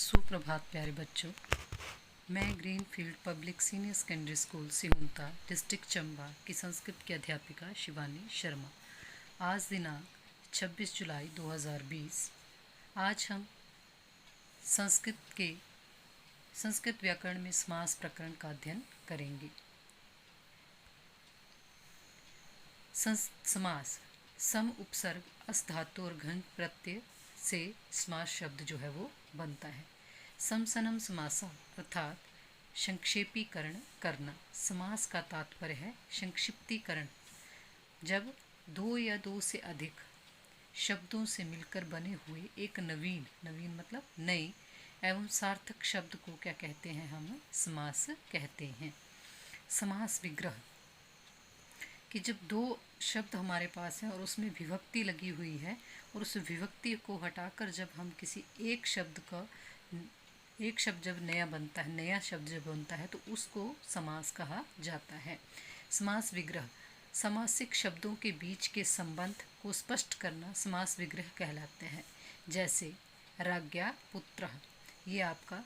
सुप्रभात प्यारे बच्चों। मैं greenfield public senior secondary school Sihunta district Chamba की संस्कृत की अध्यापिका शिवानी शर्मा। आज दिनांक 26 जुलाई 2020। आज हम संस्कृत व्याकरण में समास प्रकरण का अध्ययन करेंगे। समास सम उपसर्ग अस धातु और घन प्रत्यय से समास शब्द जो है वो बनता है। समसनम समासा अर्थात संक्षेपीकरण करना। समास का तात्पर्य है संक्षिप्तीकरण। जब दो या दो से अधिक शब्दों से मिलकर बने हुए एक नवीन मतलब नए एवं सार्थक शब्द को क्या कहते हैं? हम समास कहते हैं। समास विग्रह कि जब दो शब्द हमारे पास हैं और उसमें विभक्ति लगी हुई है और उस विभक्ति को हटाकर जब हम किसी एक शब्द जब नया शब्द जब बनता है तो उसको समास कहा जाता है। समास विग्रह समासिक शब्दों के बीच के संबंध को स्पष्ट करना समास विग्रह कहलाते हैं। जैसे राज्ञा पुत्रः, ये आपका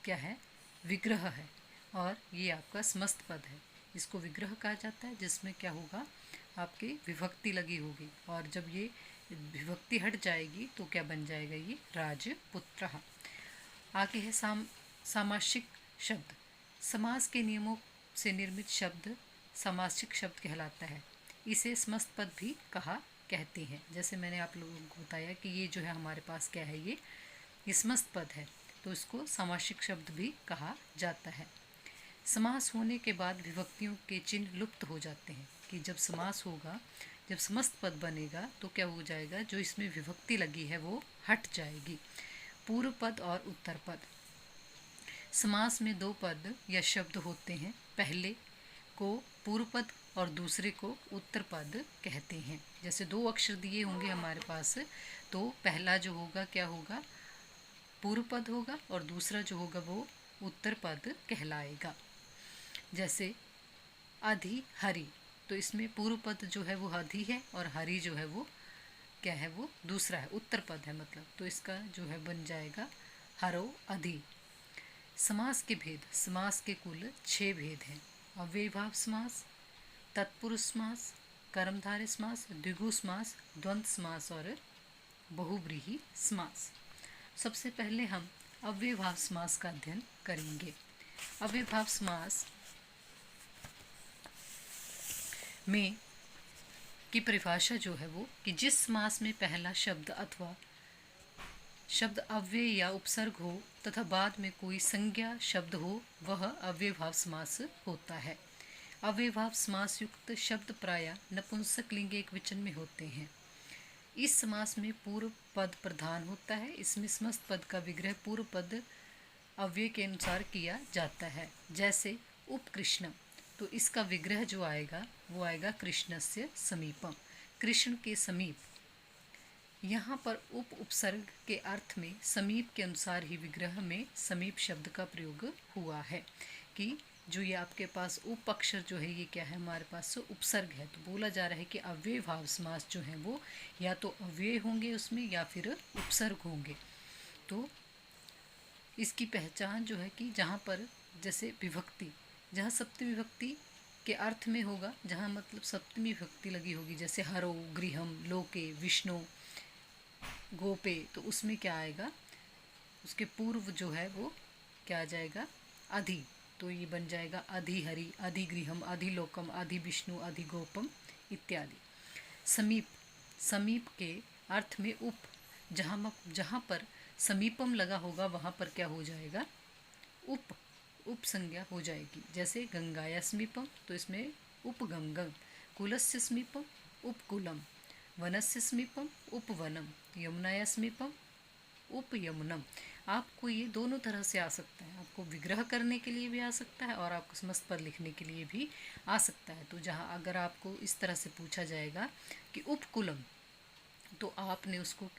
क्या है? विग्रह है और ये आपका समस्त पद है। इसको विग्रह कहा जाता है जिसमें क्या होगा? आपकी विभक्ति लगी होगी और जब ये विभक्ति हट जाएगी तो क्या बन जाएगा? ये राजपुत्रः। आगे है सामासिक शब्द। समास के नियमों से निर्मित शब्द सामासिक शब्द कहलाता है। इसे समस्त पद भी कहते हैं। जैसे मैंने आप लोगों को बताया कि ये जो है हमारे पास क्या है? ये समस्त पद है तो इसको सामासिक शब्द भी कहा जाता है। समास होने के बाद विभक्तियों के चिन्ह लुप्त हो जाते हैं। कि जब समास होगा, जब समस्त पद बनेगा तो क्या हो जाएगा? जो इसमें विभक्ति लगी है वो हट जाएगी। पूर्व पद और उत्तर पद। समास में दो पद या शब्द होते हैं। पहले को पूर्व पद और दूसरे को उत्तर पद कहते हैं। जैसे दो अक्षर दिए होंगे हमारे पास तो पहला जो होगा क्या होगा? पूर्व पद होगा और दूसरा जो होगा वो उत्तर पद कहलाएगा। जैसे अधि हरि, तो इसमें पूर्व पद जो है वो अधि है और हरि जो है वो क्या है? वो दूसरा है, उत्तर पद है मतलब। तो इसका जो है बन जाएगा हरो अधि। समास के भेद। समास के कुल 6 भेद हैं। अव्ययीभाव समास, तत्पुरुष समास, कर्मधारय समास, द्विगु समास, द्वंद्व समास और बहुव्रीहि समास। सबसे पहले हम अव्ययीभाव समास का अध्ययन करेंगे। अव्ययीभाव समास में की परिभाषा जो है वो कि जिस समास में पहला शब्द अथवा शब्द अव्यय या उपसर्ग हो तथा बाद में कोई संज्ञा शब्द हो वह अव्ययीभाव समास होता है। अव्ययीभाव समास युक्त शब्द प्रायः नपुंसक लिंग एक वचन में होते हैं। इस समास में पूर्व पद प्रधान होता है। इसमें समस्त पद का विग्रह पूर्व पद अव्यय के अनुसार किया जाता है। जैसे उपकृष्णम, तो इसका विग्रह जो आएगा वो आएगा कृष्णस्य समीपम, कृष्ण के समीप। यहाँ पर उपसर्ग के अर्थ में समीप के अनुसार ही विग्रह में समीप शब्द का प्रयोग हुआ है। कि जो ये आपके पास उप अक्षर जो है ये क्या है? हमारे पास उपसर्ग है। तो बोला जा रहा है कि अव्ययीभाव समास जो है वो या तो अव्यय होंगे उसमें या फिर उपसर्ग होंगे। तो इसकी पहचान जो है कि जहाँ पर जैसे विभक्ति, जहाँ सप्तमी विभक्ति के अर्थ में होगा, जहाँ मतलब सप्तमी विभक्ति लगी होगी, जैसे हरो, गृहम, लोके, विष्णु, गोपे, तो उसमें क्या आएगा? उसके पूर्व जो है वो क्या आ जाएगा? अधि। तो ये बन जाएगा अधि हरि, अधि गृहम, अधि लोकम, अधि विष्णु, अधि गोपम इत्यादि। समीप, समीप के अर्थ में उप, जहाँ पर समीपम लगा होगा वहाँ पर क्या हो जाएगा? उप संज्ञा हो जाएगी। जैसे गंगाया समीपम, तो इसमें उपगंगम, कुलस्य समीपम उपकुलम, वनस्य समीपम उपवनम, यमुनाया समीपम उपयमुनम। आपको ये दोनों तरह से आ सकता है। आपको विग्रह करने के लिए भी आ सकता है और आपको समस्त पद लिखने के लिए भी आ सकता है। तो जहाँ अगर आपको इस तरह से पूछा जाएगा कि उपकुलम, तो आपने उसको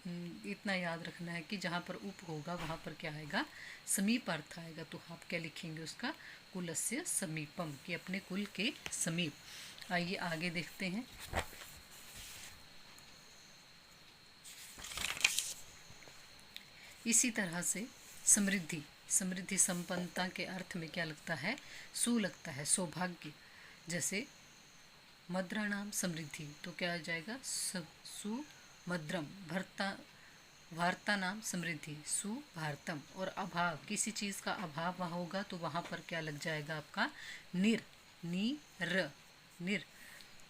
इतना याद रखना है कि जहाँ पर उप होगा वहाँ पर क्या आएगा? समीप अर्थ आएगा। तो आप क्या लिखेंगे उसका? कुलस्य समीपम, कि अपने कुल के समीप। आइए आगे देखते हैं। इसी तरह से समृद्धि, समृद्धि संपन्नता के अर्थ में क्या लगता है, सु लगता है, सौभाग्य। जैसे मद्राणाम समृद्धि तो क्या आ जाएगा, सुमद्रम। भरता वार्ता नाम समृद्धि, सुभारतम। और अभाव, किसी चीज़ का अभाव वहाँ होगा तो वहाँ पर क्या लग जाएगा आपका, निर, नी र, निर।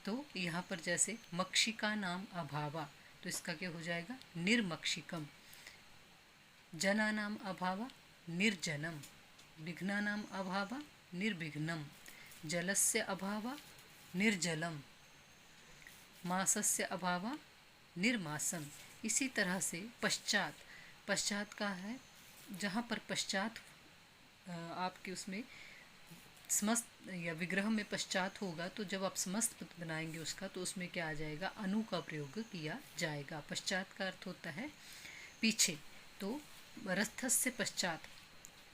तो यहाँ पर जैसे मक्षिका नाम अभावा, तो इसका क्या हो जाएगा, निर्मक्षिकम। जना नाम अभावा, निर्जनम। विघ्ना नाम अभावा, निर्विघ्नम। जलस्य अभावा, निर्जलम। मासस्य अभावा, निर्मासम। इसी तरह से पश्चात, पश्चात का है जहाँ पर पश्चात आपके उसमें समस्त या विग्रह में पश्चात होगा, तो जब आप समस्त पद बनाएंगे उसका, तो उसमें क्या आ जाएगा, अनु का प्रयोग किया जाएगा। पश्चात का अर्थ होता है पीछे। तो रथस्य पश्चात,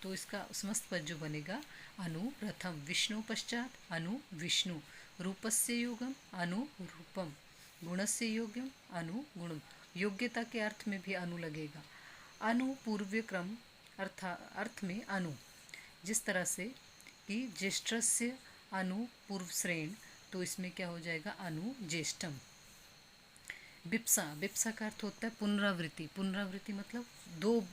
तो इसका समस्त पद जो बनेगा, अनु रथम। विष्णु पश्चात, अनु विष्णु। रूपस्य योगम, अनु रूपम। गुणस्य योग्यम, अनु गुणम। योग्यता के अर्थ में भी अनु लगेगा। अनु पूर्व क्रम अर्थ में अनु, जिस तरह से कि ज्येष्ठस्य अनु पूर्व श्रेण, तो इसमें क्या हो जाएगा, अनु ज्येष्ठम। विप्सा, विप्सा का अर्थ होता है पुनरावृत्ति। पुनरावृत्ति मतलब दो,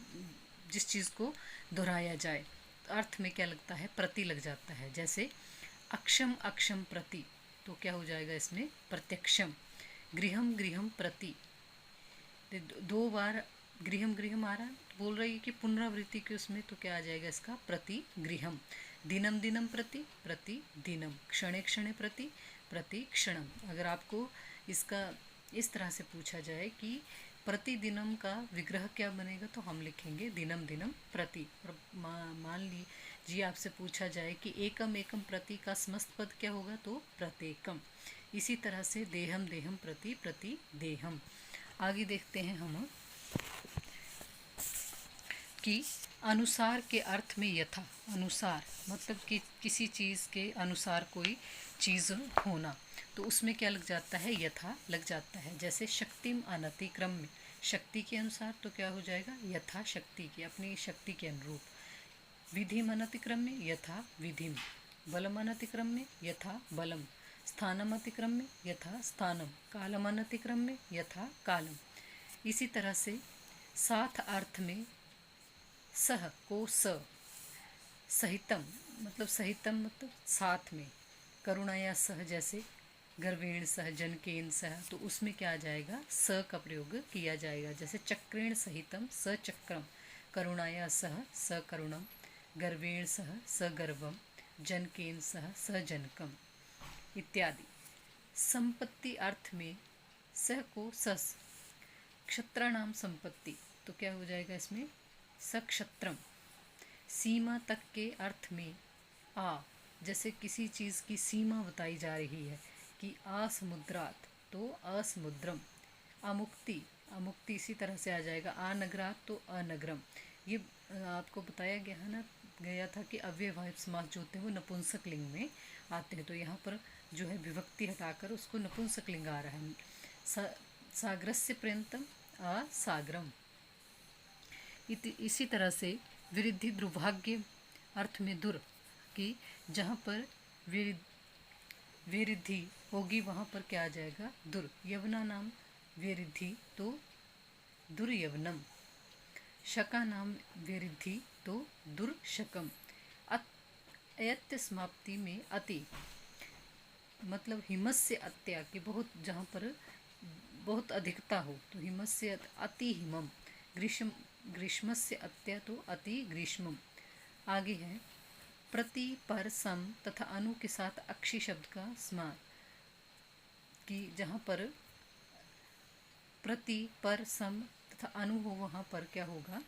जिस चीज़ को दोहराया जाए, अर्थ में क्या लगता है, प्रति लग जाता है। जैसे अक्षम अक्षम प्रति, तो क्या हो जाएगा इसमें, प्रत्यक्षम। गृहम गृहम प्रति, दो बार गृहम गृहम आ रहा है, बोल रही है कि पुनरावृत्ति के उसमें, तो क्या आ जाएगा इसका, प्रति गृहम। दिनम दिनम प्रति, प्रति दिनम। क्षणे क्षणे प्रति, प्रति क्षणम। अगर आपको इसका इस तरह से पूछा जाए कि प्रतिदिनम का विग्रह क्या बनेगा, तो हम लिखेंगे दिनम दिनम प्रति। और मान लीजिए आपसे पूछा जाए कि एकम एकम प्रति का समस्त पद क्या होगा, तो प्रत्येकम। इसी तरह से देहम देहम प्रति, प्रति देहम। आगे देखते हैं हम कि अनुसार के अर्थ में यथा, अनुसार मतलब कि किसी चीज़ के अनुसार कोई चीज़ होना, तो उसमें क्या लग जाता है, यथा लग जाता है। जैसे शक्तिम अनतिक्रम में, शक्ति के अनुसार, तो क्या हो जाएगा, यथा शक्ति की, अपनी शक्ति के अनुरूप। विधिम अनतिक्रम में, यथा विधिम। बलम अनतिक्रम में, यथा बलम। स्थानम अतिक्रम में, यथा स्थानम। कालम अनतिक्रम में, यथा कालम। इसी तरह से साथ अर्थ में सह को स, सहितम मतलब सहितम मतलब साथ में। करुणाया सह, जैसे गर्वेण सह, जनकेन सह, तो उसमें क्या आ जाएगा, स का प्रयोग किया जाएगा। जैसे चक्रेण सहितम स चक्रम। करुणाया सह स करुणम। गर्वेण सह स गर्वम। जनकेन सह स जनकम इत्यादि। संपत्ति अर्थ में सह को सस। क्षत्राणाम संपत्ति, तो क्या हो जाएगा इसमें, सक्षत्रम। सीमा तक के अर्थ में आ, जैसे किसी चीज़ की सीमा बताई जा रही है कि असमुद्रात, तो असमुद्रम। अमुक्ति, अमुक्ति इसी तरह से आ जाएगा। अनगरात, तो अनगरम। ये आपको बताया गया था कि अव्ययवाची समास जो होते हैं वो नपुंसक लिंग में आते हैं, तो यहाँ पर जो है विभक्ति हटाकर उसको नपुंसक लिंग आ रहा है। सागरस्य पर्यंतम असागरम। इसी तरह से विरिद्धि दुर्भाग्य अर्थ में दुर, कि जहाँ पर विरिद्धि होगी वहाँ पर क्या आ जाएगा, दुर। यवना नाम विरिद्धि, तो दुर्यवनम। शका नाम विरिद्धि, तो दुर्शकम। अयत्य समाप्ति में अति मतलब हिमस्य अत्या, कि बहुत, जहाँ पर बहुत अधिकता हो, तो हिमस्य अति हिमम। ग्रीष्मस्य अत्या, तो अति ग्रीष्मम। आगे है प्रति पर सम तथा अनु के साथ अक्षी शब्द का स्मार, कि जहाँ पर प्रति पर सम तथा अनु हो वहाँ पर क्या होगा,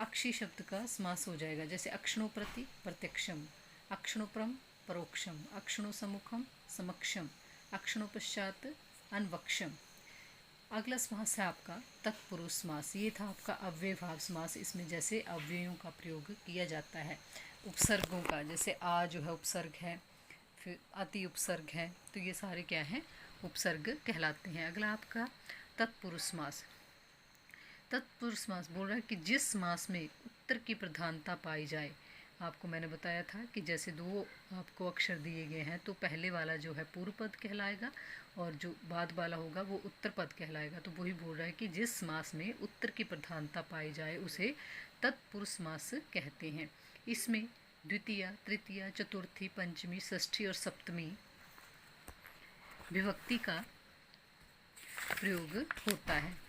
अक्षी शब्द का समास हो जाएगा। जैसे अक्षणो प्रति प्रत्यक्षम, अक्षणो परम परोक्षम, अक्षणो सम्मुखम समक्षम, अक्षणो पश्चात अनवक्षम। अगला समास है आपका तत्पुरुष समास। ये था आपका अव्ययभाव समास। इसमें जैसे अव्ययों का प्रयोग किया जाता है, उपसर्गों का, जैसे आ जो है उपसर्ग है, फिर अति उपसर्ग है, तो ये सारे क्या हैं, उपसर्ग कहलाते हैं। अगला आपका तत्पुरुष समास। तत्पुरुष समास बोल रहा है कि जिस समास में उत्तर की प्रधानता पाई जाए। आपको मैंने बताया था कि जैसे दो आपको अक्षर दिए गए हैं तो पहले वाला जो है पूर्व पद कहलाएगा और जो बाद वाला होगा वो उत्तर पद कहलाएगा। तो वही बोल रहा है कि जिस समास में उत्तर की प्रधानता पाई जाए उसे तत्पुरुष समास कहते हैं। इसमें द्वितीय, तृतीय, चतुर्थी, पंचमी, षष्ठी और सप्तमी विभक्ति का प्रयोग होता है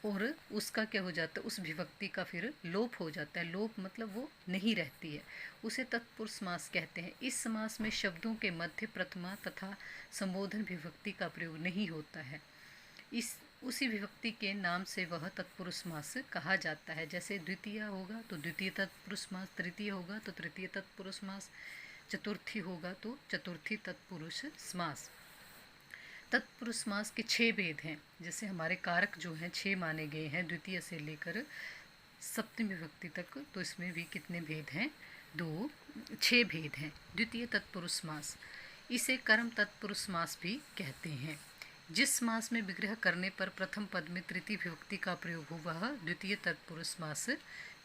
और उसका क्या हो जाता है, उस विभक्ति का फिर लोप हो जाता है। लोप मतलब वो नहीं रहती है, उसे तत्पुरुष समास कहते हैं। इस समास में शब्दों के मध्य प्रथमा तथा संबोधन विभक्ति का प्रयोग नहीं होता है। इस उसी विभक्ति के नाम से वह तत्पुरुष समास कहा जाता है। जैसे द्वितीय होगा तो द्वितीय तत्पुरुष समास, तृतीय होगा तो तृतीय तत्पुरुष समास, चतुर्थी होगा तो चतुर्थी तत्पुरुष समास। तत्पुरुष समास के 6 भेद हैं। जैसे हमारे कारक जो हैं 6 माने गए हैं द्वितीय से लेकर सप्तमी विभक्ति तक, तो इसमें भी कितने भेद हैं? 6 भेद हैं। द्वितीय तत्पुरुष समास, इसे कर्म तत्पुरुष समास भी कहते हैं। जिस समास में विग्रह करने पर प्रथम पद में तृतीय विभक्ति का प्रयोग हो वह द्वितीय तत्पुरुष समास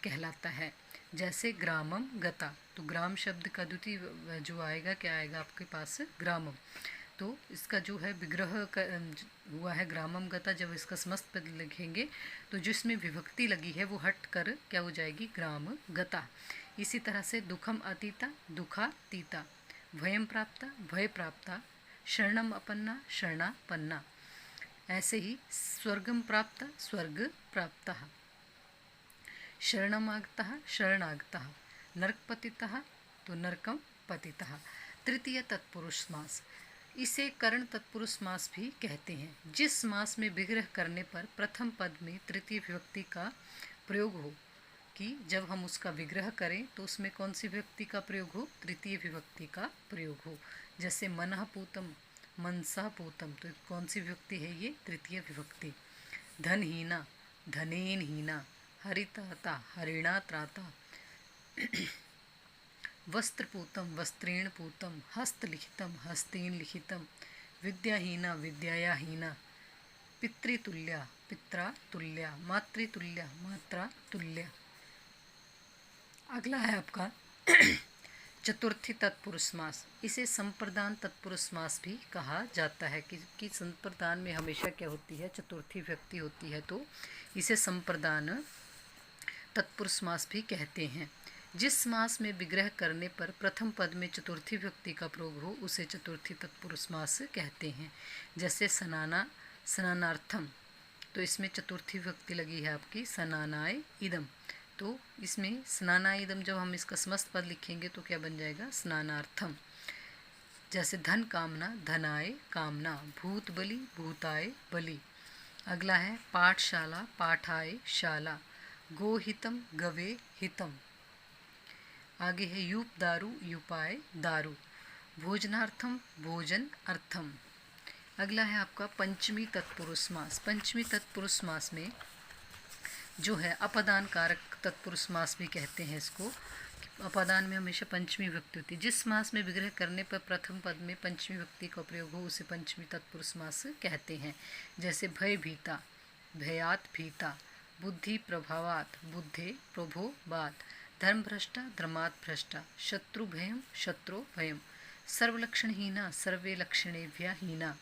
कहलाता है। जैसे ग्रामम गता, तो ग्राम शब्द का द्वितीय जो आएगा क्या आएगा आपके पास? ग्रामम। तो इसका जो है विग्रह हुआ है ग्रामम गता। जब इसका समस्त पद लिखेंगे तो जिसमें विभक्ति लगी है वो हट कर क्या हो जाएगी? ग्राम गता। इसी तरह से दुखम अतीता, दुखातीता, भयम प्राप्ता, भय प्राप्ता, शरणम अपन्ना, शरणापन्ना। ऐसे ही स्वर्गम प्राप्ता, स्वर्ग प्राप्ता, शरणमागतः, शरणागतः, नरकपतितः तो नरकम पतितः। तृतीय तत्पुरुष समास, इसे करण तत्पुरुष समास भी कहते हैं। जिस समास में विग्रह करने पर प्रथम पद में तृतीय विभक्ति का प्रयोग हो, कि जब हम उसका विग्रह करें तो उसमें कौन सी विभक्ति का प्रयोग हो? तृतीय विभक्ति का प्रयोग हो। जैसे मनः पूतम, मनसा पूतम, तो कौन सी विभक्ति है ये? तृतीय विभक्ति। धनहीना, धनेन हीना, हरिताता, हरिणा त्राता, वस्त्रपूतम, वस्त्रेण पूतम, हस्तलिखितम, हस्तेन लिखितम, विद्याहीना, विद्याया हीना, पितृतुल्या, पित्रा तुल्या, मातृतुल्या, मात्रा तुल्या। अगला है आपका चतुर्थी तत्पुरुष समास, इसे संप्रदान तत्पुरुष समास भी कहा जाता है। कि संप्रदान में हमेशा क्या होती है? चतुर्थी विभक्ति होती है, तो इसे संप्रदान तत्पुरुष समास भी कहते हैं। जिस समास में विग्रह करने पर प्रथम पद में चतुर्थी विभक्ति का प्रयोग हो उसे चतुर्थी तत्पुरुष समास कहते हैं। जैसे सनाना, स्नानार्थम, तो इसमें चतुर्थी विभक्ति लगी है आपकी सनानाय इदम, तो इसमें स्नानाय इदम जब हम इसका समस्त पद लिखेंगे तो क्या बन जाएगा? स्नानार्थम। जैसे धन कामना, धनाय कामना, भूत बलि, भूताय बलि। अगला है पाठशाला, पाठाय शाला, गोहितम, गवे हितम। आगे है यूप दारू, यूपाय दारू, भोजनार्थम, भोजन अर्थम। अगला है आपका पंचमी तत्पुरुष समास। पंचमी तत्पुरुष समास में जो है अपदान कारक तत्पुरुष समास भी कहते हैं इसको। अपदान में हमेशा पंचमी विभक्ति होती है। जिस समास में विग्रह करने पर प्रथम पद में पंचमी विभक्ति का प्रयोग हो उसे पंचमी तत्पुरुष समास कहते हैं। जैसे भय भीता, भयात भीता, बुद्धि प्रभावात, बुद्धे प्रभोवात, धर्म भ्रष्टा, धर्मात् भ्रष्टा, शत्रु भयम, शत्रु भयम, सर्वलक्षणहीना, सर्वे लक्षणेभ्यः हीना,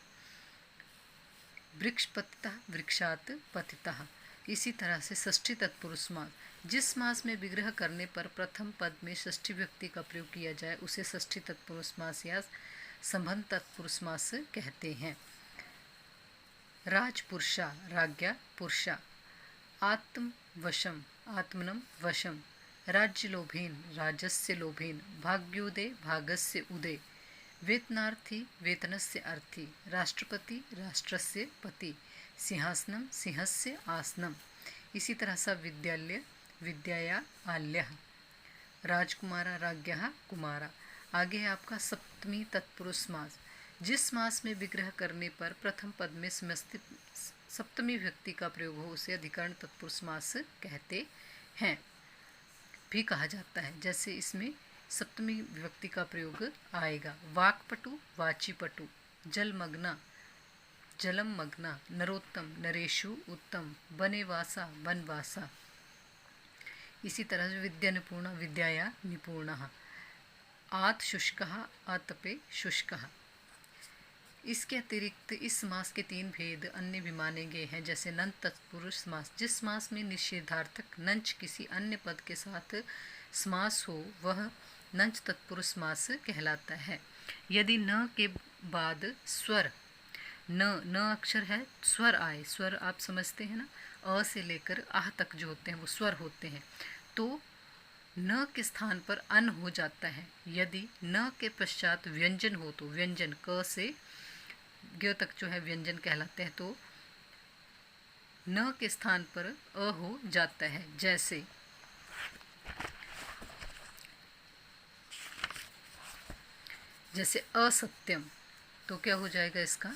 वृक्ष पतितः, वृक्षात् पतितः। इसी तरह से षष्ठी तत्पुरुष समास, जिस समास में विग्रह करने पर प्रथम पद में षष्ठी विभक्ति का प्रयोग किया जाए उसे षष्ठी तत्पुरुष समास या संबंध तत्पुरुष समास कहते हैं। राजपुरुषा, राज्ञा पुरुषा, आत्म वशम, आत्मनम वशम, राज्य लोभेन, राजस्य लोभेन, भाग्योदय, भागस्य उदय, वेतनार्थी, वेतनस्य अर्थी, राष्ट्रपति, राष्ट्रस्य पति, सिंहासनम, सिंहस्य आसनम। इसी तरह से विद्यालय, विद्याया आल्यः, राजकुमारा, राज्ञः कुमारा। आगे है आपका सप्तमी तत्पुरुष समास। जिस समास में विग्रह करने पर प्रथम पद में सप्तमी विभक्ति का प्रयोग हो उसे अधिकरण तत्पुरुष समास कहते हैं भी कहा जाता है। जैसे इसमें सप्तमी विभक्ति का प्रयोग आएगा। वाक्पटु, वाचीपटु, जलमग्ना, जलम मग्ना नरोत्तम नरेशु उत्तम बनेवासा बनवासा। इसी तरह से विद्या निपुण विद्याया निपुण, आत शुष्क आतपे शुष्क। इसके अतिरिक्त इस समास के 3 भेद अन्य भी माने गए हैं, जैसे नंच तत्पुरुष समास। जिस समास में निषेधार्थक नंच किसी अन्य पद के साथ समास हो वह नंच तत्पुरुष समास कहलाता है। यदि न के बाद स्वर न अक्षर है, स्वर आए, स्वर आप समझते हैं ना, अ से लेकर आह तक जो होते हैं वो स्वर होते हैं, तो न के स्थान पर अन हो जाता है। यदि न के पश्चात व्यंजन हो तो व्यंजन क से ग तक जो है व्यंजन कहलाते हैं, तो न के स्थान पर अ हो जाता है। जैसे असत्यम, तो क्या हो जाएगा इसका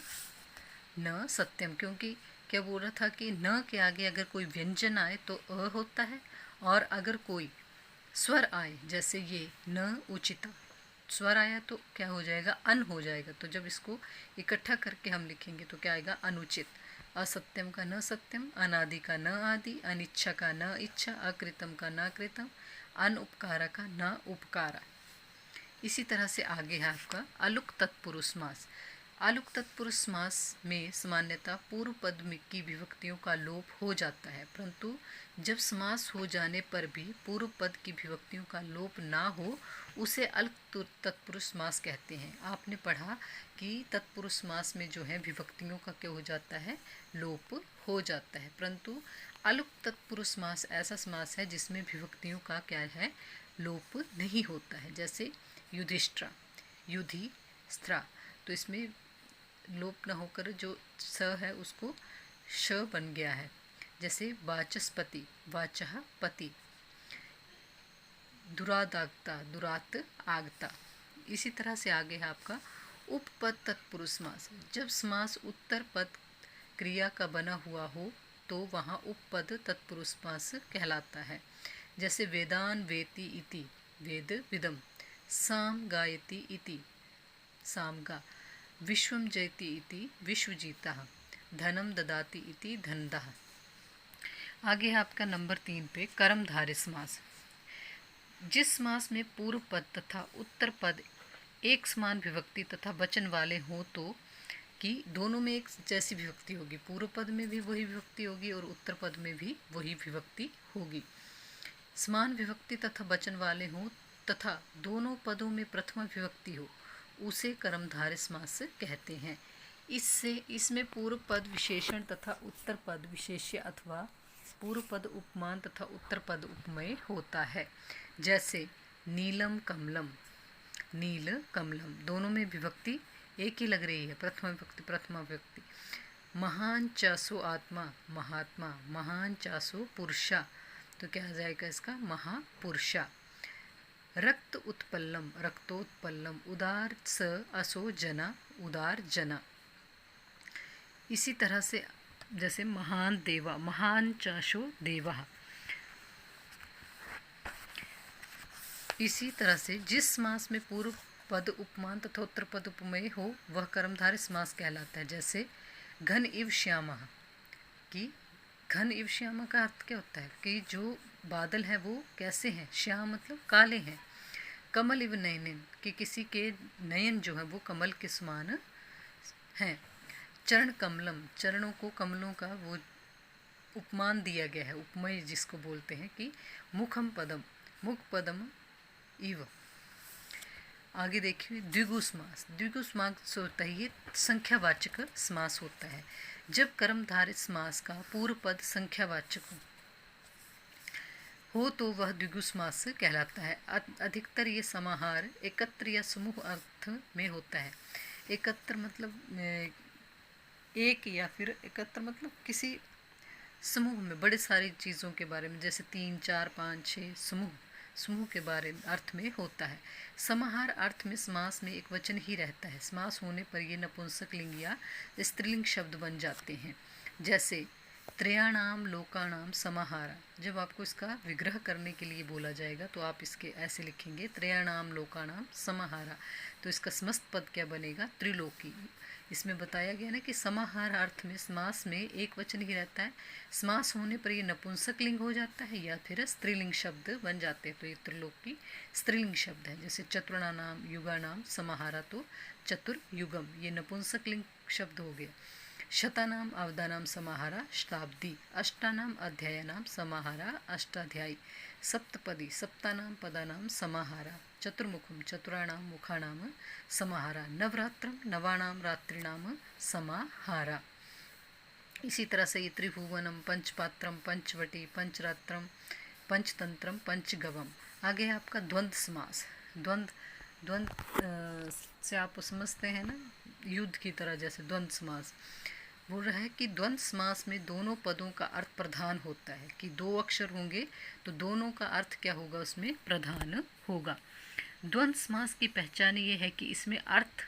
न सत्यम, क्योंकि क्या बोल रहा था कि न के आगे अगर कोई व्यंजन आए तो अ होता है, और अगर कोई स्वर आए जैसे ये न उचिता, स्वर आया तो क्या हो जाएगा अन हो जाएगा। तो जब इसको इकट्ठा करके हम लिखेंगे तो क्या आएगा अनुचित। असत्यम का न सत्यम, अनादि का न आदि, अनिच्छा का न इच्छा, अकृतम का न कृतम, अनुपकारा का न उपकारा। इसी तरह से आगे है आपका अलुक तत्पुरुष समास। अलुक तत्पुरुष समास में सामान्यतः पूर्व पद की विभक्तियों का लोप हो जाता है, परंतु जब समास हो जाने पर भी पूर्व पद की विभक्तियों का लोप ना हो उसे अलुक तत्पुरुष समास कहते हैं। आपने पढ़ा कि तत्पुरुष समास में जो है विभक्तियों का क्या हो जाता है, लोप हो जाता है, परंतु अलुक तत्पुरुष समास ऐसा समास है जिसमें विभक्तियों का क्या है, लोप नहीं होता है। जैसे युधिष्ठिरा, युधि स्त्रा, तो इसमें लोप न होकर जो स है उसको श बन गया है। जैसे वाचस्पति, वाचः पति, दुरादागता, दुरात आगता। इसी तरह से आगे है आपका उपपद तत्पुरुष समास। जब समास उत्तर पद क्रिया का बना हुआ हो तो वहाँ उपपद तत्पुरुष समास कहलाता है। जैसे वेदान वेति इति, वेद विदम, साम गायति इति, सामगा, विश्वम जयति इति, विश्वजीता, धनम ददाति इति, धनदः। आगे है आपका नंबर 3 पे कर्मधारय समास। जिस समास में पूर्व पद तथा उत्तर पद एक समान विभक्ति तथा वचन वाले हों, तो कि दोनों में एक जैसी विभक्ति होगी, पूर्व पद में भी वही विभक्ति होगी और उत्तर पद में भी वही विभक्ति होगी, समान विभक्ति तथा वचन वाले हों तथा दोनों पदों में प्रथमा विभक्ति हो, उसे कर्मधारय समास कहते हैं। इसमें पूर्व पद विशेषण तथा उत्तर पद विशेष्य अथवा पूर्व पद उपमान तथा उत्तर पद उपमेय होता है। जैसे नीलम कमलम, नील कमलम, दोनों में विभक्ति एक ही लग रही है, प्रथमा विभक्ति। महान चासो आत्मा, महात्मा, महान चासो पुरुषा, तो क्या आ जाएगा इसका महापुरुषा। रक्त उत्पल्लम, रक्तोत्पल्लम, उदार स असो जना, उदार जना। इसी तरह से जैसे महान देवा, महान चाशो देवा। इसी तरह से जिस समास में पूर्व पद उपमान तथा उत्तर पद उपमेय हो वह कर्मधारय समास कहलाता है। जैसे घन इव श्यामा, कि घन इव श्यामा का अर्थ क्या होता है कि जो बादल है वो कैसे हैं, श्याम मतलब काले हैं। कमल इव नयन, कि किसी के नयन जो है वो कमल के समान हैं। चरण कमलम, चरणों को कमलों का वो उपमान दिया गया है, उपमेय जिसको बोलते हैं, कि मुखम पदम, मुख पदम इव। आगे देखिए द्विगु समास। द्विगु समास होता है ये संख्यावाचक समास होता है। जब कर्मधारय समास का पूर्व पद संख्यावाचक हो तो वह द्विगु समास कहलाता है। अधिकतर ये समाहार एकत्र या समूह अर्थ में होता है। एकत्र मतलब एक, या फिर एकत्र मतलब किसी समूह में बड़े सारी चीज़ों के बारे में, जैसे 3, 4, 5, 6 समूह के बारे में अर्थ में होता है। समाहार अर्थ में समास में एक वचन ही रहता है। समास होने पर ये नपुंसक लिंग या स्त्रीलिंग शब्द बन जाते हैं। जैसे त्रयाणाम लोकानाम समाहारा, जब आपको इसका विग्रह करने के लिए बोला जाएगा तो आप इसके ऐसे लिखेंगे त्रयाणाम लोकानाम समाहारा, तो इसका समस्त पद क्या बनेगा, त्रिलोकी। इसमें बताया गया ना कि समाहार अर्थ में समास में एक वचन ही रहता है, समास होने पर ये नपुंसक लिंग हो जाता है या फिर स्त्रीलिंग शब्द बन जाते हैं। तो ये त्रिलोकी स्त्रीलिंग शब्द है। जैसे चतुर्णानाम युगानाम समाहारा, तो चतुर्युगम ये नपुंसक लिंग शब्द हो गया। शतानाम अवदानाम समाहारा शताब्दी, अष्टानाम अध्यायानाम समाहारा अष्टाध्यायी, सप्तपदी सप्तानाम पदानाम समाहारा, चतुर्मुखम चतुराणाम मुखानाम समाहारा, नवरात्रम नवानाम रात्रिनाम समाहारा। इसी तरह से ये त्रिभुवनम पंचपात्रम पंचवटी पंचरात्रम पंचतंत्रम पंचगवम। आगे है आपका द्वंद्व समास। द्वंद्व से आप समझते हैं ना, युद्ध की तरह, जैसे द्वंद्व समास बोल रहा है कि द्वंद्व समास में दोनों पदों का अर्थ प्रधान होता है, कि दो अक्षर होंगे तो दोनों का अर्थ क्या होगा, उसमें प्रधान होगा। द्वंद्व समास की पहचान ये है कि इसमें अर्थ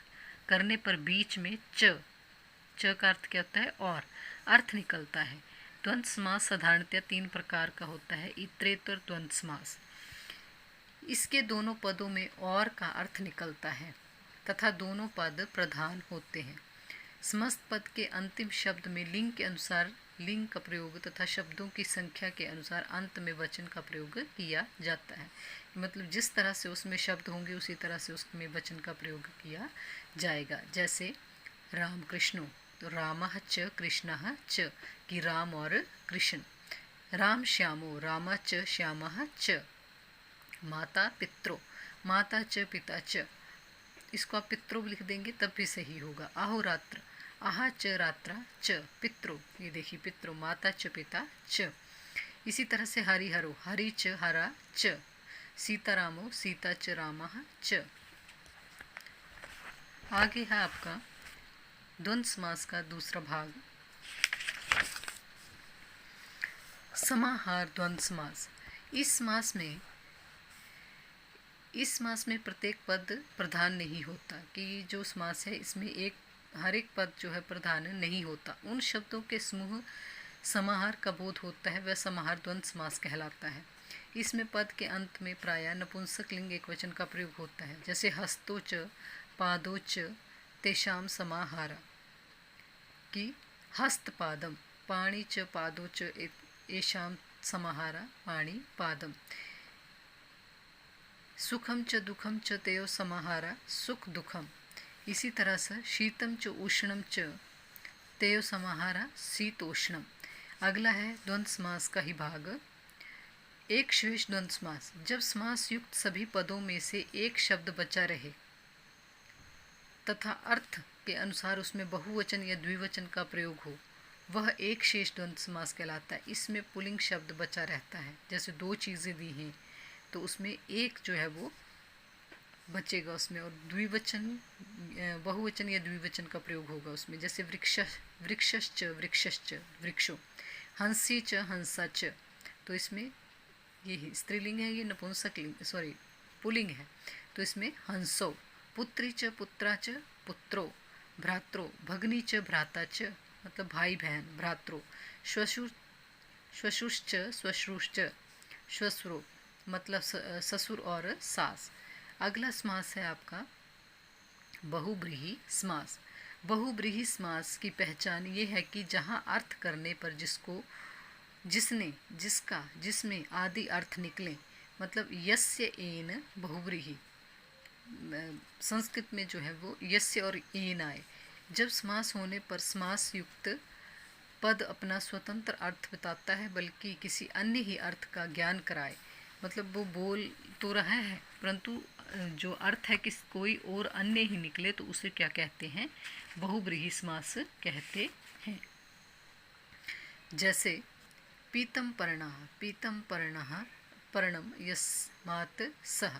करने पर बीच में च का अर्थ क्या होता है, और अर्थ निकलता है। द्वंद्व समास साधारणतः 3 प्रकार का होता है। इतरेतर द्वंद्व समास, इसके दोनों पदों में और का अर्थ निकलता है तथा दोनों पद प्रधान होते हैं। समस्त पद के अंतिम शब्द में लिंग के अनुसार लिंग का प्रयोग तथा शब्दों की संख्या के अनुसार अंत में वचन का प्रयोग किया जाता है। मतलब जिस तरह से उसमें शब्द होंगे उसी तरह से उसमें वचन का प्रयोग किया जाएगा। जैसे राम कृष्णो, तो रामः च कृष्णः च, कि राम और कृष्ण। राम श्यामो, रामा च श्यामः च। माता पित्रो, माता च पिता च, इसको आप पित्रो लिख देंगे तब भी सही होगा। अहोरात्र, आहा च रात्रा च, पित्रो, ये देखिए पित्रो, माता च पिता च। इसी तरह से हरिहरो, हरि च हरा च। सीतारामो, सीता च रामः च। आगे है आपका द्वंद्व समास का दूसरा भाग, समाहार द्वंद्व समास। इस समास में प्रत्येक पद प्रधान नहीं होता, कि जो समास है इसमें हर एक पद जो है प्रधान नहीं होता। उन शब्दों के समूह समाहार का बोध होता है, वह समाहार द्वंद्व समास कहलाता है। इसमें पद के अंत में प्रायः नपुंसक लिंग एक वचन का प्रयोग होता है। जैसे हस्तो च पादो च तेषाम समाहारा, कि हस्त पादम, पाणी च पादो च एषाम समाहारा पाणी पादम। सुखम च दुखम च तेयो समाहारा सुख दुखम। इसी तरह से शीतम च उष्णम च तेयो समाहारा शीतोष्णम। अगला है द्वंद्व समास का ही भाग, एक शेष द्वंद्व समास। जब समास युक्त सभी पदों में से एक शब्द बचा रहे तथा अर्थ के अनुसार उसमें बहुवचन या द्विवचन का प्रयोग हो, वह एक शेष द्वंद्व समास कहलाता है। इसमें पुल्लिंग शब्द बचा रहता है। जैसे 2 चीज़ें दी हैं तो उसमें एक जो है वो बचेगा उसमें, और द्विवचन बहुवचन या द्विवचन का प्रयोग होगा उसमें। जैसे वृक्षश्च वृक्षश्च वृक्षो, हंसी च हंसा च, तो इसमें यही स्त्रीलिंग है, ये नपुंसक लिंग पुल्लिंग है, तो इसमें हंसो। पुत्री च पुत्रा च पुत्रो, भ्रात्रो, भगनी च भ्राता च, मतलब भाई बहन भ्रात्रो। श्वशुश्च श्वश्रुश्च, श्वश्रो मतलब ससुर और सास। अगला समास है आपका बहुब्रीहि समास। बहुब्रीहि समास की पहचान ये है कि जहाँ अर्थ करने पर जिसने, जिसका, जिसमें आदि अर्थ निकले, मतलब यस्य एन बहुब्रीहि, संस्कृत में जो है वो यस्य और एन आए। जब समास होने पर समास युक्त पद अपना स्वतंत्र अर्थ बताता है, बल्कि किसी अन्य ही अर्थ का ज्ञान कराए। मतलब वो बोल तो रहा है परंतु जो अर्थ है कि कोई और अन्य ही निकले, तो उसे क्या कहते हैं, बहुब्रीहि समास कहते हैं। जैसे पीतम पर्णः पर्णम यस्मात् सः,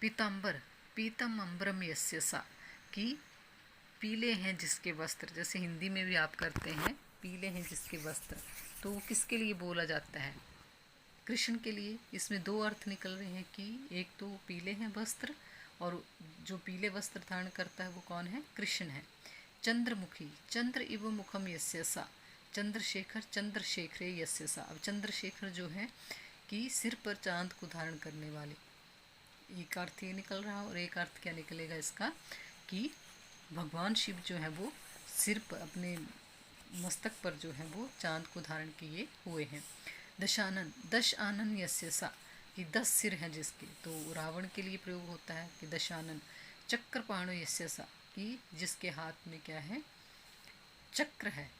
पीताम्बर पीतम अम्बरम यस्य सा, कि पीले हैं जिसके वस्त्र। जैसे हिंदी में भी आप करते हैं पीले हैं जिसके वस्त्र, तो वो किसके लिए बोला जाता है, कृष्ण के लिए। इसमें 2 अर्थ निकल रहे हैं कि एक तो पीले हैं वस्त्र, और जो पीले वस्त्र धारण करता है वो कौन है, कृष्ण है। चंद्रमुखी, चंद्र इव मुखम यस्य सा, चंद्रशेखर चंद्रशेखरे यस्य सा। अब चंद्रशेखर जो है कि सिर पर चांद को धारण करने वाले, एक अर्थ ये निकल रहा और एक अर्थ क्या निकलेगा इसका, कि भगवान शिव जो है वो सिर पर अपने मस्तक पर जो है वो चांद को धारण किए हुए हैं। दशानन, दश आनन यस्य सा, कि 10 सिर हैं जिसके, तो रावण के लिए प्रयोग होता है कि दशानन। चक्रपाणो यस्य सा, कि जिसके हाथ में क्या है, चक्र है,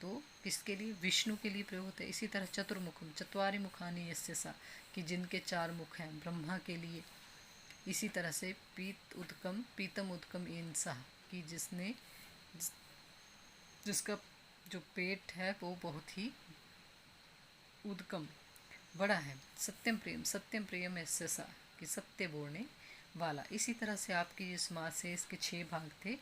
तो किसके लिए, विष्णु के लिए प्रयोग होता है। इसी तरह चतुर्मुखम, चत्वारि मुखानि यस्य सा, कि जिनके 4 मुख हैं, ब्रह्मा के लिए। इसी तरह से पीतम उदकम इंसा, कि जिसका जो पेट है वो बहुत ही उदकम, बड़ा है। सत्यम प्रियम यस्य सा, कि सत्य बोलने वाला। इसी तरह से आपकी जो समास है इसके 6 भाग थे।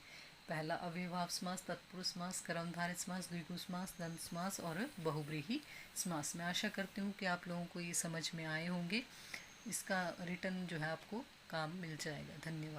पहला अव्ययभाव समास, तत्पुरुष समास, कर्मधारय समास, द्विगु समास, द्वंद्व समास और बहुब्रीहि समास। मैं आशा करती हूँ कि आप लोगों को ये समझ में आए होंगे। इसका रिटर्न जो है आपको काम मिल जाएगा। धन्यवाद।